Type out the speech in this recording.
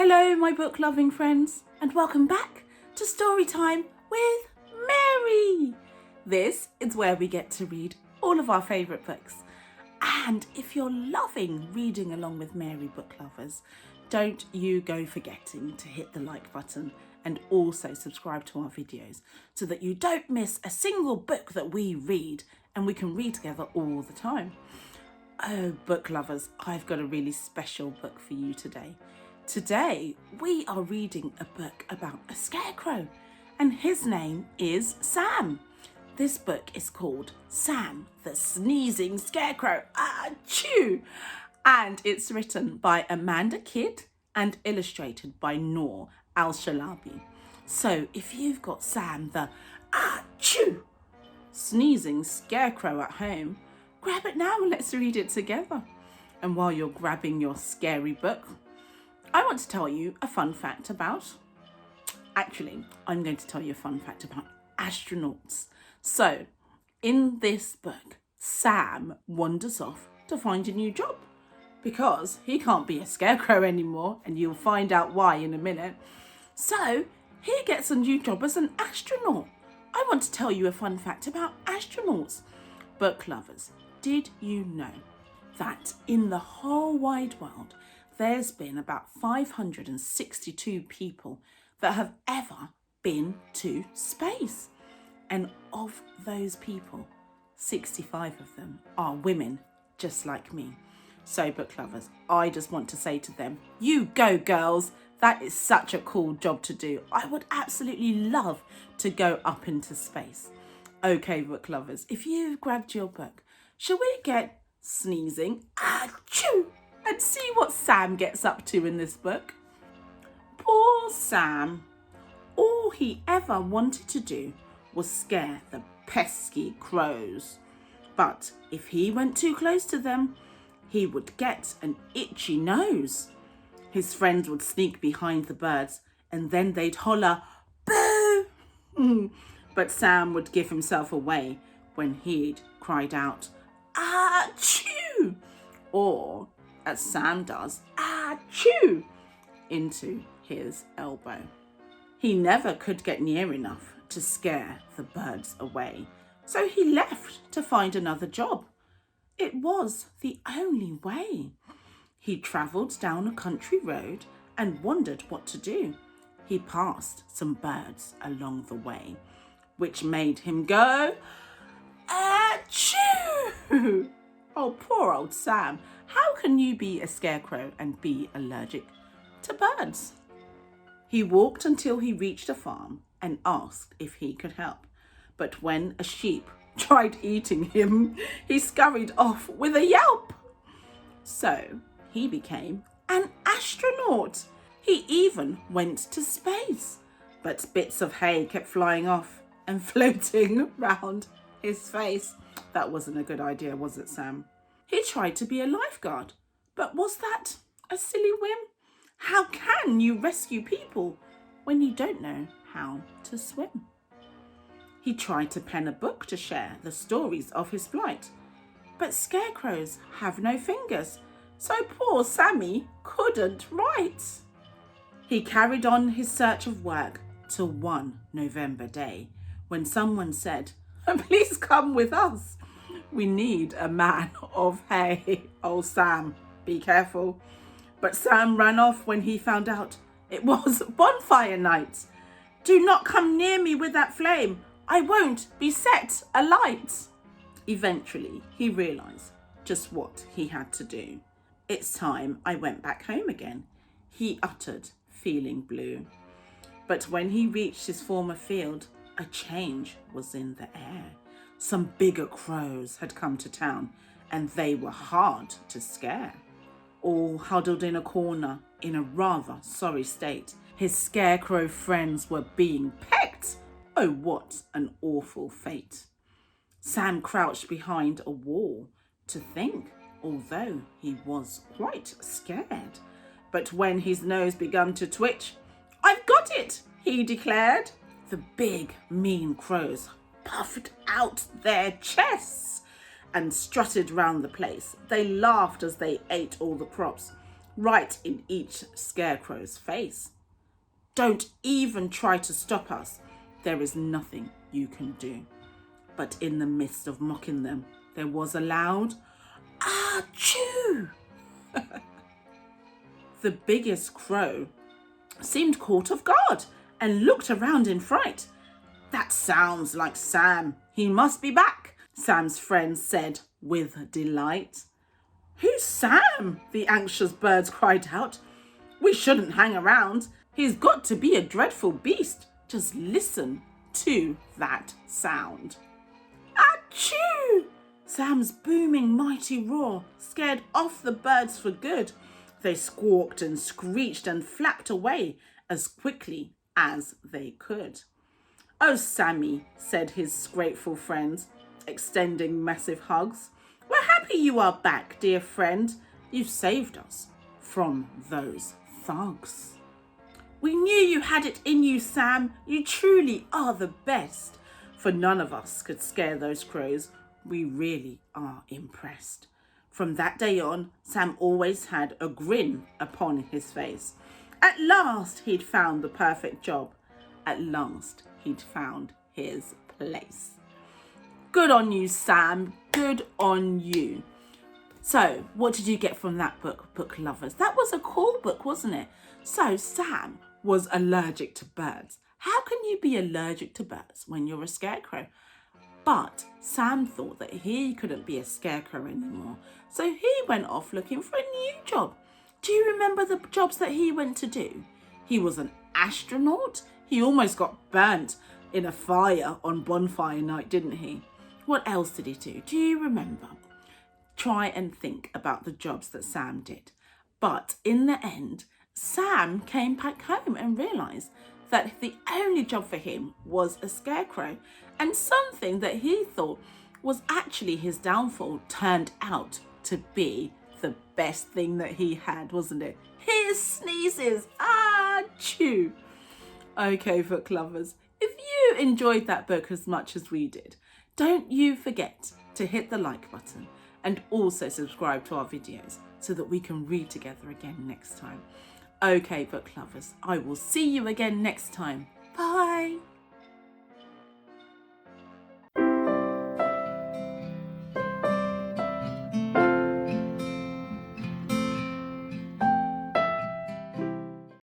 Hello, my book-loving friends, and welcome back to Storytime with Mary. This is where we get to read all of our favourite books. And if you're loving reading along with Mary, book lovers, don't you go forgetting to hit the like button and also subscribe to our videos so that you don't miss a single book that we read and we can read together all the time. Oh, book lovers, I've got a really special book for you today. Today, we are reading a book about a scarecrow, and his name is Sam. This book is called Sam the Sneezing Scarecrow. Achoo! And it's written by Amanda Kidd and illustrated by Noor Al-Shalabi. So if you've got Sam the achoo sneezing scarecrow at home, grab it now and let's read it together. And while you're grabbing your scary book, I want to tell you a fun fact about, I'm going to tell you a fun fact about astronauts. So, in this book, Sam wanders off to find a new job because he can't be a scarecrow anymore, and you'll find out why in a minute. So, he gets a new job as an astronaut. I want to tell you a fun fact about astronauts. Book lovers, did you know that in the whole wide world, there's been about 562 people that have ever been to space? And of those people, 65 of them are women, just like me. So, book lovers, I just want to say to them, you go girls, that is such a cool job to do. I would absolutely love to go up into space. Okay, book lovers, if you've grabbed your book, shall we get sneezing? Achoo! And see what Sam gets up to in this book. Poor Sam. All he ever wanted to do was scare the pesky crows. But if he went too close to them, he would get an itchy nose. His friends would sneak behind the birds and then they'd holler, boo! But Sam would give himself away when he'd cried out, achoo! Or, as Sam does, achoo! Into his elbow. He never could get near enough to scare the birds away, so he left to find another job. It was the only way. He travelled down a country road and wondered what to do. He passed some birds along the way, which made him go, achoo! Oh, poor old Sam. How can you be a scarecrow and be allergic to birds? He walked until he reached a farm and asked if he could help. But when a sheep tried eating him, he scurried off with a yelp. So he became an astronaut. He even went to space. But bits of hay kept flying off and floating round his face. That wasn't a good idea, was it, Sam? He tried to be a lifeguard, but was that a silly whim? How can you rescue people when you don't know how to swim? He tried to pen a book to share the stories of his flight, but scarecrows have no fingers, so poor Sammy couldn't write. He carried on his search of work till one November day when someone said, please come with us. We need a man of hay. Oh, Sam, be careful. But Sam ran off when he found out it was bonfire night. Do not come near me with that flame. I won't be set alight. Eventually, he realised just what he had to do. It's time I went back home again, he uttered, feeling blue. But when he reached his former field, a change was in the air. Some bigger crows had come to town, and they were hard to scare. All huddled in a corner in a rather sorry state, his scarecrow friends were being pecked. Oh, what an awful fate. Sam crouched behind a wall to think, although he was quite scared. But when his nose began to twitch, I've got it, he declared. The big, mean crows puffed out their chests and strutted round the place. They laughed as they ate all the crops. right in each scarecrow's face. "Don't even try to stop us. There is nothing you can do." But in the midst of mocking them, there was a loud "Achoo!" The biggest crow seemed caught off guard and looked around in fright. "That sounds like Sam. He must be back," Sam's friends said with delight. "Who's Sam?" the anxious birds cried out. "We shouldn't hang around. He's got to be a dreadful beast. Just listen to that sound." "Achoo!" Sam's booming mighty roar scared off the birds for good. They squawked and screeched and flapped away as quickly as they could. "Oh, Sammy," said his grateful friends, extending massive hugs. "We're happy you are back, dear friend. You've saved us from those thugs." "We knew you had it in you, Sam. You truly are the best. For none of us could scare those crows. We really are impressed." From that day on, Sam always had a grin upon his face. At last, he'd found the perfect job. At last, he'd found his place. Good on you, Sam. Good on you. So, what did you get from that book lovers? That was a cool book, wasn't it? So, Sam was allergic to birds. How can you be allergic to birds when you're a scarecrow? But Sam thought that he couldn't be a scarecrow anymore. So he went off looking for a new job. Do you remember the jobs that he went to do? He was an astronaut. He almost got burnt in a fire on bonfire night, didn't he? What else did he do? Do you remember? Try and think about the jobs that Sam did. But in the end, Sam came back home and realised that the only job for him was a scarecrow, and something that he thought was actually his downfall turned out to be the best thing that he had, wasn't it? His sneezes. Achoo! Okay, book lovers, if you enjoyed that book as much as we did, don't you forget to hit the like button and also subscribe to our videos so that we can read together again next time. Okay, book lovers, I will see you again next time. Bye.